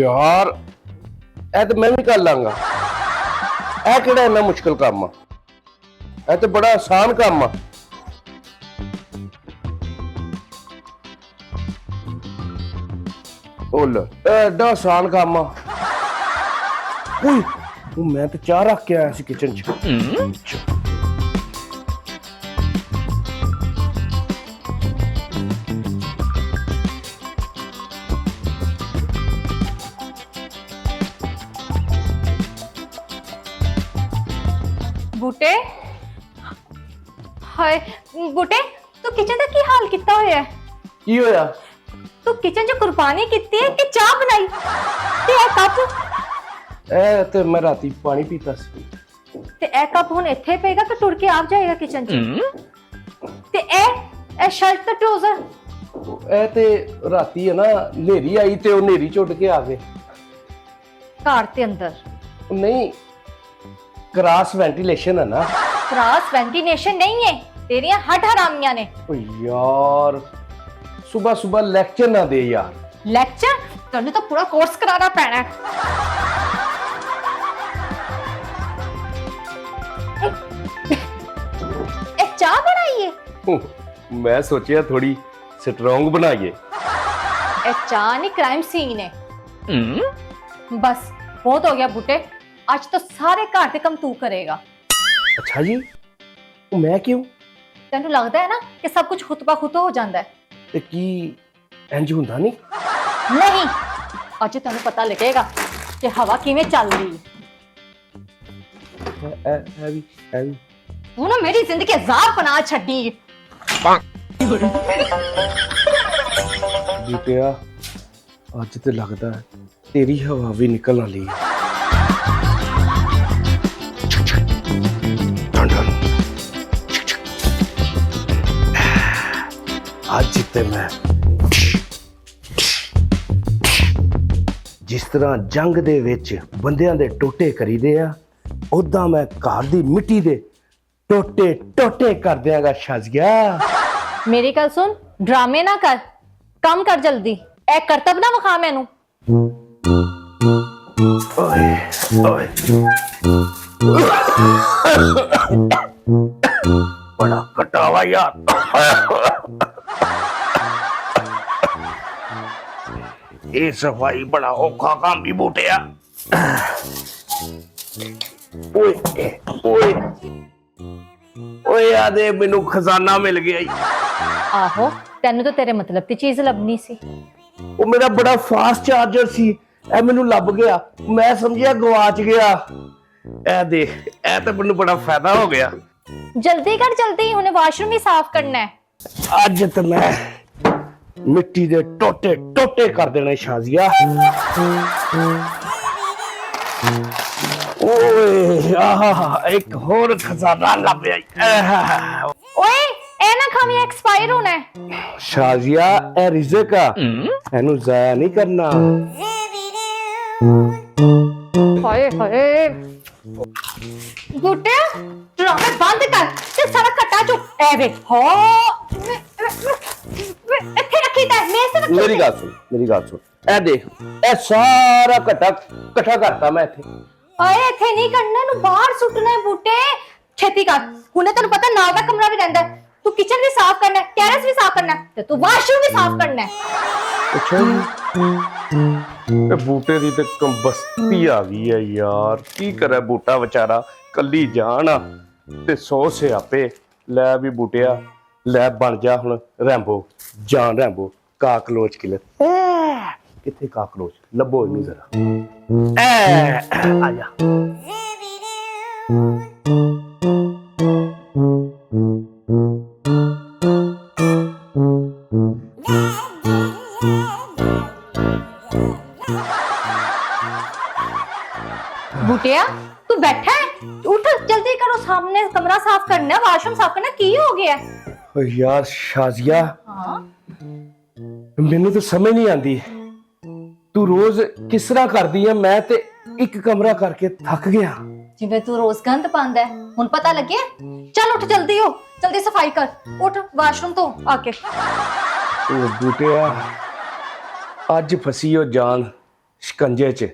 यार ए तो मैं भी कर लांगा। ए केड़ा इन्ना मुश्किल काम आ? ए तो बड़ा आसान काम आ। ओल एडा आसान काम आ। ओए मैं तो चाह रख के आया सी किचन च। बूटे हाय बूटे तू किचन का की हाल कितना होया है? की होया? तू किचन च कुर्बानी कितनी है कि चाह बनाई ते ए कप ए ते मैं राती पानी पीता सी ते ए कप हुन इथे पेगा कि टुर के आप जाएगा किचन च ते ए शर्ट ते ट्राउजर ए ते राती है ना नेरी आई ते ओ नेरी च उड़ के आ गए कार ते अंदर। नहीं क्रॉस वेंटिलेशन है ना। क्रॉस वेंटिलेशन नहीं है तेरियां हट हरामियां ने। ओ यार सुबह सुबह लेक्चर ना दे यार। लेक्चर तन्नू तो पूरा कोर्स कराना पैना है। एक चाह बनाइए। मैं सोचिया थोड़ी स्ट्रॉन्ग बनाइए। एक चाह नहीं क्राइम सीन है। बस बहुत हो गया बूटे आज तो सारे घर के काम तू करेगा। अच्छा जी मैं क्यों? तेन लगता है ना कि सब कुछ खुद ब खुद हो जाता है ते की इंज हुंदा नहीं? नहीं आज तेन पता लगेगा कि हवा किवें चल रही है। तू ना मेरी जिंदगी अजाब बना छड्डी। बेटिया आज तो लगता है तेरी हवा भी निकल वाली है। आज ते मैं जिस तरह जंग दे विच बंदियां दे टोटे करीदे आ उदां मैं घर दी मिट्टी दे टोटे टोटे कर दियांगा शाजिया। मेरी गल सुन ड्रामे ना कर काम कर जल्दी ए करतब ना विखा मैनू। ओए ओए बड़ा कटावा यार। ये सफाई बड़ा औखा काम भी बूटिया। ओए ओए ओए आदे मैनू खजाना मिल गया। आहो तेन तो तेरे मतलब की चीज लभनी सी। वो मेरा बड़ा फास्ट चार्जर सी ए मैनू लभ गया। मैं समझिया गवाच गया। ए देख ए तो मैनू बड़ा फायदा हो गया। जल्दी कर जल्दी उन्हें वॉशरूम भी साफ करना है। अज तो मैं मिट्टी दे टोटे टोटे कर देने शाजिया। ओए आहा एक होर खजाना लभ गया। ओए ए ना खामी एक्सपायर होना है। शाजिया ए रिज़्क आ एनू जाया नहीं करना। हाय हाय बूटे ड्रामे बंद कर ते सारा कट्टा चुप ए वे हो इथे रखी ता मेरे से रखी। मेरी गाल सुन ए देख ए सारा कट्टा इकट्ठा करता मैं इथे। ओए इथे नहीं करना नु बाहर सुटना है बूटे छेती कर हुने तेन पता नाल दा कमरा भी रहंदा है। तू किचन भी साफ करना है टेरेस भी साफ करना है ते तू वॉशरूम भी साफ करना है। अच्छा बूटे दी ते कंबस्ती आ गई है यार। की करे बूटा बेचारा कल्ली जान ते 100 सियापे। लै भी बूटिया लै बन जा हुण रैंबो जान रैंबो काकलोच किलर। किथे काकलोच लभो इनू जरा आ जा। बूटिया तू बैठा है उठ जल्दी करो सामने कमरा साफ करना है वॉशरूम साफ करना की हो गया। ओ यार शाजिया हाँ मैनू तो समझ नहीं आती तू रोज किस तरह करदी है। मैं ते एक कमरा करके थक गया। जिਵੇਂ तू रोज गंद पांदा है हुन पता लगे। चल उठ जल्दी हो जल्दी सफाई कर उठ वॉशरूम तो आके। ओ बूटिया अज फसी हो जान ਸ਼ਿਕੰਜੇ 'ਚ।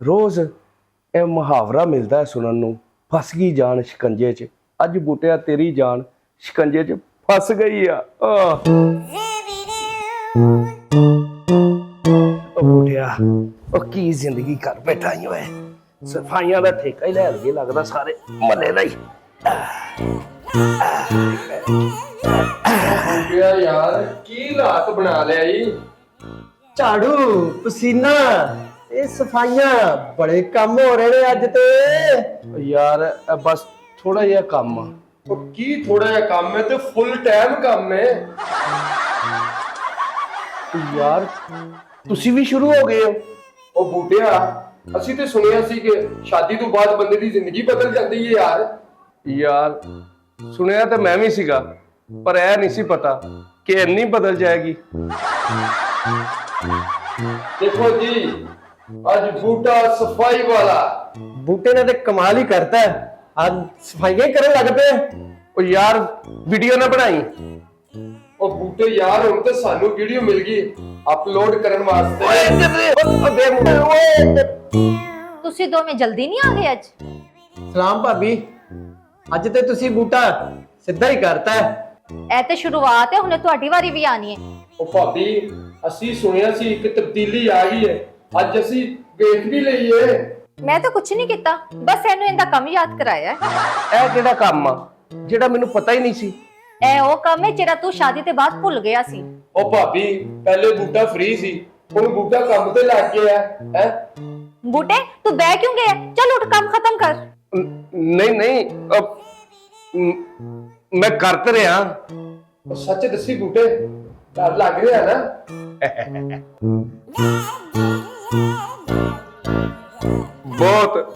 ਰੋਜ਼ ਇਹ ਮੁਹਾਵਰਾ ਮਿਲਦਾ ਹੈ ਸੁਣਨ ਨੂੰ, ਫਸ ਗਈ ਜਾਨ ਸ਼ਿਕੰਜੇ 'ਚ। ਅੱਜ ਬੂਟਿਆ ਤੇਰੀ ਜਾਨ ਸ਼ਿਕੰਜੇ 'ਚ ਫਸ ਗਈ ਆ। ਉਹ ਬੂਟਿਆ, ਉਹ ਕੀ ਜ਼ਿੰਦਗੀ ਕਰ ਬੈਠਾ ਹੀ ਓਏ। ਸਫਾਈਆਂ ਦਾ ਠੇਕਾ ਹੀ ਲੈ ਲਈਏ ਲੱਗਦਾ ਸਾਰੇ ਮਹੱਲੇ ਦਾ ਹੀ। ਯਾਰ ਕੀ ਹਾਲਾਤ ਬਣਾ ਲਿਆ ਈ। ਝਾੜੂ ਪਸੀਨਾ ਇਹ ਸਫਾਈਆਂ ਬੜੇ ਕੰਮ ਹੋ ਰਹੇ ਨੇ ਅੱਜ ਤੇ। ਯਾਰ ਇਹ ਬਸ ਥੋੜਾ ਜਿਹਾ ਕੰਮ ਆ। ਉਹ ਕੀ ਥੋੜਾ ਜਿਹਾ ਕੰਮ ਹੈ ਤੇ ਫੁੱਲ ਟਾਈਮ ਕੰਮ ਹੈ। ਯਾਰ ਤੁਸੀਂ ਵੀ ਸ਼ੁਰੂ ਹੋ ਗਏ ਹੋ। ਉਹ ਬੂਟਿਆ, ਅਸੀਂ ਤੇ ਸੁਣਿਆ ਸੀ ਕਿ ਸ਼ਾਦੀ ਤੋਂ ਬਾਅਦ ਬੰਦੇ ਦੀ ਜ਼ਿੰਦਗੀ ਬਦਲ ਜਾਂਦੀ ਹੈ ਯਾਰ। ਯਾਰ ਸੁਣਿਆ ਤਾਂ ਮੈਂ ਵੀ ਸੀਗਾ, ਪਰ ਇਹ ਨਹੀਂ ਸੀ ਪਤਾ ਕਿ ਇੰਨੀ ਬਦਲ ਜਾਏਗੀ। ਦੇਖੋ ਜੀ, ਅੱਜ ਬੂਟਾ ਸਫਾਈ ਵਾਲਾ। ਬੂਟੇ ਨੇ ਤੇ ਕਮਾਲ ਹੀ ਕਰਤਾ ਹੈ। ਅੱਜ ਸਫਾਈਆਂ ਹੀ ਕਰਨ ਲੱਗ ਪਏ। ਉਹ ਯਾਰ ਵੀਡੀਓ ਨਾ ਬਣਾਈ। ਉਹ ਬੂਟੇ ਯਾਰ, ਹੁਣ ਤੇ ਸਾਨੂੰ ਵੀਡੀਓ ਮਿਲ ਗਈ ਅਪਲੋਡ ਕਰਨ ਵਾਸਤੇ। ਤੁਸੀਂ ਦੋਵੇਂ ਜਲਦੀ ਨਹੀਂ ਆ ਗਏ ਅੱਜ? ਸਲਾਮ ਭਾਬੀ, ਅੱਜ ਤੇ ਤੁਸੀਂ ਬੂਟਾ ਸਿੱਧਾ ਹੀ ਕਰਤਾ ਹੈ। ਇਹ ਤੇ ਸ਼ੁਰੂਆਤ ਹੈ, ਹੁਣੇ ਤੁਹਾਡੀ ਵਾਰੀ ਵੀ ਆਣੀ ਹੈ। ਉਹ ਭਾਬੀ, ਅਸੀਂ ਸੁਣਿਆ ਸੀ ਕਿ ਤਬਦੀਲੀ ਆ ਗਈ ਹੈ। ਅੱਜ ਅਸੀਂ ਵੇਖ ਵੀ ਲਈਏ। ਮੈਂ ਤਾਂ ਕੁਝ ਨਹੀਂ ਕੀਤਾ, ਬਸ ਇਹਨੂੰ ਇਹਦਾ ਕੰਮ ਯਾਦ ਕਰਾਇਆ ਹੈ। ਇਹ ਕਿਹੜਾ ਕੰਮ ਆ ਜਿਹੜਾ ਮੈਨੂੰ ਪਤਾ ਹੀ ਨਹੀਂ ਸੀ? ਇਹ ਉਹ ਕੰਮ ਹੈ ਜਿਹੜਾ ਤੂੰ ਸ਼ਾਦੀ ਤੇ ਬਾਅਦ ਭੁੱਲ ਗਿਆ ਸੀ। ਉਹ ਭਾਬੀ, ਪਹਿਲੇ ਬੂਟਾ ਫ੍ਰੀ ਸੀ, ਹੁਣ ਬੂਟਾ ਕੰਮ ਤੇ ਲੱਗ ਗਿਆ ਹੈ। ਬੂਟੇ ਤੂੰ ਬਹਿ ਕਿਉਂ ਗਿਆ? ਚੱਲ ਉੱਠ, ਕੰਮ ਖਤਮ ਕਰ। ਨਹੀਂ ਨਹੀਂ, ਮੈਂ ਕਰ ਤੇ ਰਿਹਾ। ਉਹ ਸੱਚ ਦੱਸੀ ਬੂਟੇ, ਡਰ ਲੱਗ ਰਿਹਾ ਨਾ? ਬਹੁਤ।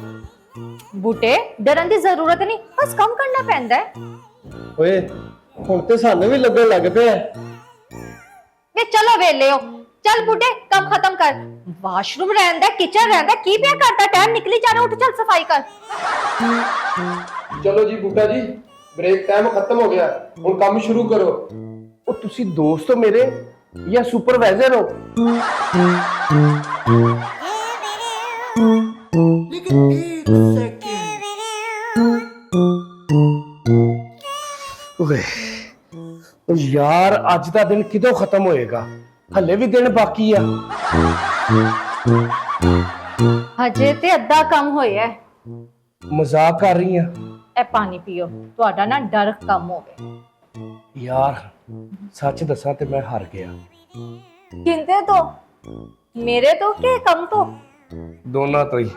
ਬੂਟੇ ਡਰਨ ਦੀ ਜ਼ਰੂਰਤ ਨਹੀਂ, ਬਸ ਕੰਮ ਕਰਨਾ ਪੈਂਦਾ ਹੈ। ਓਏ ਹੁਣ ਤੇ ਸਾਨੂੰ ਵੀ ਲੱਗਣ ਲੱਗ ਪਿਆ। ਵੇ ਚਲੋ ਵੇਲੇ ਹੋ, ਚੱਲ ਬੂਟੇ ਕੰਮ ਖਤਮ ਕਰ। ਵਾਸ਼ਰੂਮ ਰਹਿੰਦਾ, ਕਿਚਨ ਰਹਿੰਦਾ, ਕੀ ਪਿਆ ਕਰਦਾ? ਟਾਈਮ ਨਿਕਲੀ ਜਾਣਾ, ਉੱਠ ਚੱਲ ਸਫਾਈ ਕਰ। ਚਲੋ ਜੀ ਬੂਟਾ ਜੀ, ਬ੍ਰੇਕ ਟਾਈਮ ਖਤਮ ਹੋ ਗਿਆ, ਹੁਣ ਕੰਮ ਸ਼ੁਰੂ ਕਰੋ। ਉਹ ਤੁਸੀਂ ਦੋਸਤ ਹੋ ਮੇਰੇ ਜਾਂ ਸੁਪਰਵਾਈਜ਼ਰ ਹੋ? ਓਏ ਯਾਰ, ਅੱਜ ਦਾ ਦਿਨ ਕਿਦੋਂ ਖਤਮ ਹੋਏਗਾ? ਹੱਲੇ ਵੀ ਦਿਨ ਬਾਕੀ ਆ। ਹਜੇ ਤੇ ਅੱਧਾ ਕੰਮ ਹੋਇਆ ਹੈ। ਮਜ਼ਾਕ ਕਰ ਰਹੀ ਆ? ਇਹ ਪਾਣੀ ਪੀਓ, ਤੁਹਾਡਾ ਨਾ ਡਰ ਕੰਮ ਹੋ ਗਿਆ। ਯਾਰ ਸੱਚ ਦੱਸਾਂ ਤੇ ਮੈਂ ਹਾਰ ਗਿਆ। ਕਿੰਦੇ ਤੋਂ? ਮੇਰੇ ਤੋਂ ਕਿ ਕੰਮ ਤੋਂ? ਦੋਨਾਂ ਤੋਂ ਹੀ।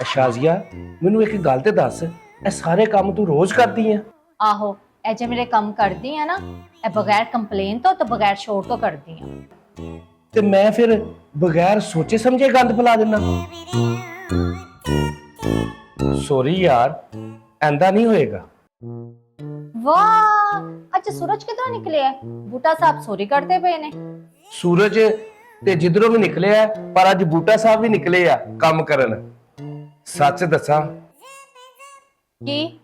ਸ਼ਾਜ਼ੀਆ, ਮੈਨੂੰ ਇੱਕ ਗੱਲ ਤੇ ਦੱਸ, ਇਹ ਸਾਰੇ ਕੰਮ ਤੂੰ ਰੋਜ਼ ਕਰਦੀ ਆ? ਆਹੋ, ਇਹ ਜੇ ਮੇਰੇ ਕੰਮ ਕਰਦੀ ਆ ਨਾ, ਇਹ ਬਗੈਰ ਕੰਪਲੇਨ ਤੋਂ ਤੇ ਬਗੈਰ ਸ਼ੋਰ ਤੋਂ ਕਰਦੀ ਆ। ਤੇ ਮੈਂ ਫਿਰ ਬਗੈਰ ਸੋਚੇ ਸਮਝੇ ਗੰਦ ਫੈਲਾ ਦਿੰਦਾ। ਸੌਰੀ ਯਾਰ, ਐਂਦਾ ਨਹੀਂ ਹੋਏਗਾ। ਵਾਹ, ਅੱਜ ਸੂਰਜ ਕਿਧਰੋਂ ਨਿਕਲਿਆ? ਬੂਟਾ ਸਾਹਿਬ ਸੋਰੀ ਕਰਦੇ ਪਏ ਨੇ। ਸੂਰਜ ਤੇ ਜਿੱਧਰੋਂ ਵੀ ਨਿਕਲਿਆ, ਪਰ ਅੱਜ ਬੂਟਾ ਸਾਹਿਬ ਵੀ ਨਿਕਲੇ ਆ ਕੰਮ ਕਰਨ। ਸੱਚ ਦੱਸਾਂ ਕੀ?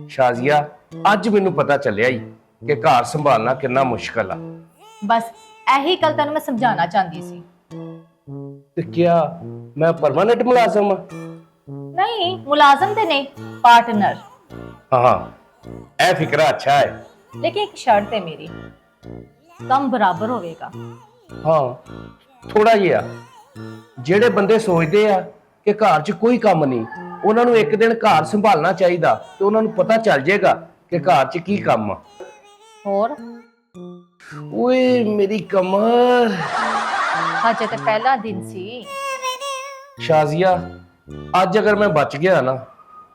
ਸ਼ਾਜ਼ੀਆ, ਅੱਜ ਮੈਨੂੰ ਪਤਾ ਚੱਲਿਆ ਹੀ ਕਿ ਘਰ ਸੰਭਾਲਣਾ ਕਿੰਨਾ ਮੁਸ਼ਕਲ ਆ। ਬਸ ਇਹੀ ਗੱਲ ਤੈਨੂੰ ਮੈਂ ਸਮਝਾਉਣਾ ਚਾਹੁੰਦੀ ਸੀ। ਤੇ ਕਿਆ ਮੈਂ ਪਰਮਾਨੈਂਟ ਮੁਲਾਜ਼ਮ ਆ? ਨਹੀਂ, ਮੁਲਾਜ਼ਮ ਤੇ ਨਹੀਂ, ਪਾਰਟਨਰ। ਹਾਂ, ਇਹ ਫਿਕਰਾ ਅੱਛਾ ਹੈ। ਲੇਕਿਨ ਇੱਕ ਸ਼ਰਤ ਹੈ ਮੇਰੀ, ਕੰਮ ਬਰਾਬਰ ਹੋਵੇਗਾ। ਹਾਂ, ਥੋੜਾ ਜਿਹਾ। ਜਿਹੜੇ ਬੰਦੇ ਸੋਚਦੇ ਆ ਕਿ ਘਰ 'ਚ ਕੋਈ ਕੰਮ ਨਹੀਂ, ਉਹਨਾਂ ਨੂੰ ਇੱਕ ਦਿਨ ਘਰ ਸੰਭਾਲਣਾ ਚਾਹੀਦਾ ਤੇ ਉਹਨਾਂ ਨੂੰ ਪਤਾ ਚੱਲ ਜਾਏਗਾ ਕਿ ਘਰ 'ਚ ਕੀ ਕੰਮ ਆ। ਹੋਰ ਓਏ ਮੇਰੀ ਕਮਰ। ਹਜੇ ਤੇ ਪਹਿਲਾ ਦਿਨ ਸੀ। ਸ਼ਾਜ਼ੀਆ, ਅੱਜ ਅਗਰ ਮੈਂ ਬਚ ਗਿਆ ਨਾ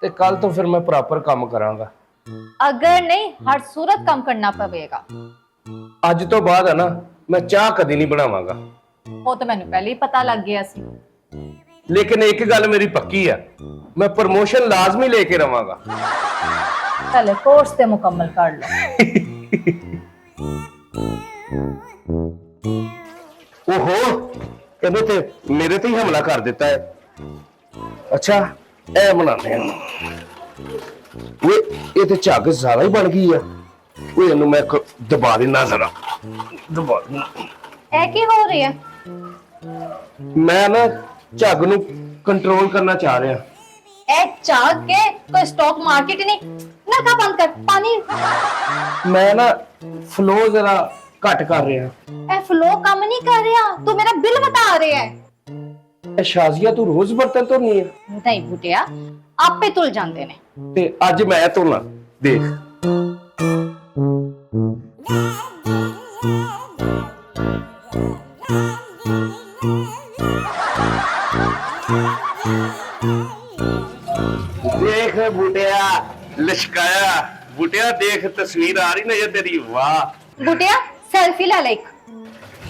ਤੇ ਕੱਲ ਤੋਂ ਫਿਰ ਮੈਂ ਪ੍ਰੋਪਰ ਕੰਮ ਕਰਾਂਗਾ। ਅਗਰ ਨਹੀਂ, ਹਰ ਸੂਰਤ ਕੰਮ ਕਰਨਾ ਪਵੇਗਾ। ਅੱਜ ਤੋਂ ਬਾਅਦ ਹੈ ਨਾ, ਮੈਂ ਚਾਹ ਕਦੀ ਨਹੀਂ ਬਣਾਵਾਂਗਾ। ਉਹ ਤਾਂ ਮੈਨੂੰ ਪਹਿਲੇ ਹੀ ਪਤਾ ਲੱਗ ਗਿਆ ਸੀ। ਲੇਕਿਨ ਇੱਕ ਗੱਲ ਮੇਰੀ ਪੱਕੀ ਆ, ਮੈਂ ਪ੍ਰਮੋਸ਼ਨ ਲਾਜ਼ਮੀ ਲੈ ਕੇ ਰਵਾਂਗਾ। ਪਹਿਲੇ ਕੋਰਸ ਤੇ ਮੁਕੰਮਲ ਕਰ ਲਓ। ਓਹੋ, ਇਹਨੇ ਤੇ ਮੇਰੇ ਤੇ ਹੀ ਹਮਲਾ ਕਰ ਦਿੱਤਾ ਹੈ। ਅੱਛਾ, ਇਹ ਬਣਾਉਂਦੇ ਆ। ਓਏ ਇਹ ਤੇ ਝੱਗ ਜ਼ਿਆਦਾ ਹੀ ਬਣ ਗਈ ਆ। ਓਏ ਇਹਨੂੰ ਮੈਂ ਦਬਾ ਦੇਣਾ ਜ਼ਰਾ, ਦਬਾ ਦੇਣਾ। ਇਹ ਕੀ ਹੋ ਰਿਹਾ? ਮੈਂ ਨਾ ਝੱਗ ਨੂੰ ਕੰਟਰੋਲ ਕਰਨਾ ਚਾਹ ਰਿਹਾ। ए चाक के कोई स्टॉक मार्केट नहीं ना का बंद कर पानी ਮੈਂ ਨਾ ਫਲੋ ਜ਼ਰਾ ਘੱਟ ਕਰ ਰਿਹਾ। ए फ्लो कम नहीं कर रहा तू मेरा बिल बता रहे है ਇਹ ਸ਼ਾਜ਼ੀਆ ਤੂੰ ਰੋਜ਼ ਬਰਤਨ ਧੋਨੀ ਹੈ नहीं बुटिया आपे तुल जाते ने ਤੇ ਅੱਜ ਮੈਂ ਧੋਣਾ ਦੇਖ। देख बुटिया लिशकाया बुटिया देख तस्वीर आ रही नजर तेरी वाह। बुटिया सेल्फी ले ले एक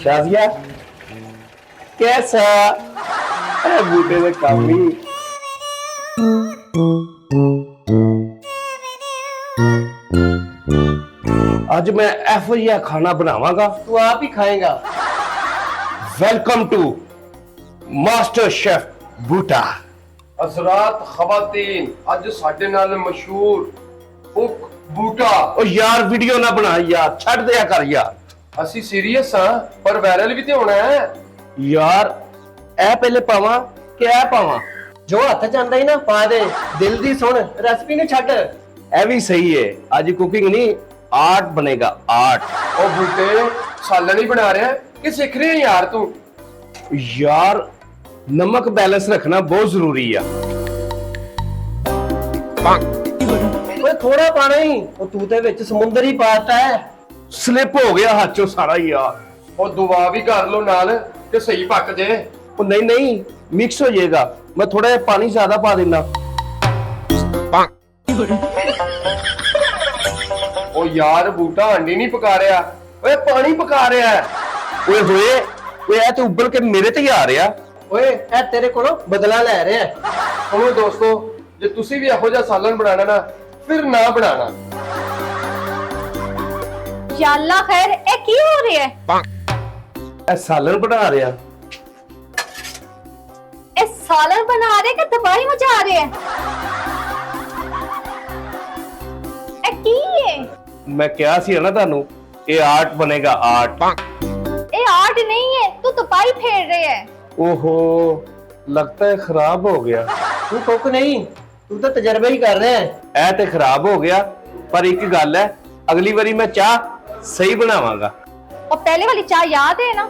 शाजिया कैसा ए बूटे में कामी आज मैं एफो जिहा खाना बनावांगा। तू आप ही खाएगा। वेलकम टू मास्टर शेफ बूटा। ਹਜ਼ਰਾਤ ਖਵਾਤੀਨ ਅੱਜ ਸਾਡੇ ਨਾਲ ਮਸ਼ਹੂਰ ਕੁੱਕ ਬੂਟਾ। ओ यार वीडियो ना बना यार छड़ दिया कर यार। ਅਸੀਂ ਸੀਰੀਅਸ ਹਾਂ ਪਰ ਵਾਇਰਲ ਵੀ ਤੇ ਹੋਣਾ ਹੈ। यार ए पहले पावा कि ए पावा ਜੋ ਹੱਥ ਚ ਆਂਦਾ ਹੀ ਨਾ ਪਾ ਦੇ। ਦਿਲ ਦੀ ਸੁਣ ਰੈਸਪੀ ਨੂੰ ਛੱਡ। ए भी सही है। आज कुकिंग नहीं आर्ट बनेगा आर्ट। ਉਹ ਬੂਟੇ ਸਾਲਣ ਹੀ ਬਣਾ ਰਿਹਾ ਕਿ ਸਿੱਖ ਰਿਹਾ ਯਾਰ ਤੂੰ? यार नमक बैलेंस रखना बहुत जरूरी है। ਓਏ ਥੋੜਾ ਪਾਣਾ ਹੀ ਉਹ ਤੂੰ ਤੇ ਵਿੱਚ ਸਮੁੰਦਰ ਹੀ ਪਾਤਾ ਹੈ। स्लिप हो गया हाथ चो सारा यार। ਉਹ ਦੁਆ ਵੀ ਕਰ ਲੋ ਨਾਲ ਕਿ ਸਹੀ ਪੱਕ ਜੇ। ओ नहीं नहीं मिक्स हो जाएगा। मैं थोड़ा जिहा पानी ज्यादा पा देना। ਉਹ ਯਾਰ ਬੂਟਾ ਅੰਡੀ ਨਹੀਂ ਪਕਾ ਰਿਹਾ ਓਏ ਪਾਣੀ ਪਕਾ ਰਿਹਾ ਹੈ। ओए होए ओए ए तो उबल के मेरे ते ही आ रहा। ਓਏ ਇਹ ਤੇਰੇ ਕੋਲੋਂ ਬਦਲਾ ਲੈ ਰਿਹਾ ਹੈ। ਸੁਣੋ ਦੋਸਤੋ ਜੇ ਤੁਸੀਂ ਵੀ ਇਹੋ ਜਿਹਾ ਸਾਲਨ ਬਣਾਣਾ ਨਾ ਫਿਰ ਨਾ ਬਣਾਣਾ। या अल्लाह खैर ए की हो रही है ए सालन बना रहा। ए सालन बना रहे कि तबाही मचा रहे हैं ए की है मैं क्या सी ना तानू ये आर्ट बनेगा आर्ट। ए आर्ट नहीं है तू तबाही फेर रहे है ओहो लगता है खराब हो गया। ਤੂੰ ਕੁੱਕ ਨਹੀਂ ਤੂੰ ਤਾਂ ਤਜਰਬਾ ਹੀ ਕਰ ਰਿਹਾ ਹੈ। ए ते खराब हो गया पर एक गल है अगली बारी मैं चाह सही बनावांगा। और पहले वाली चाय याद है ना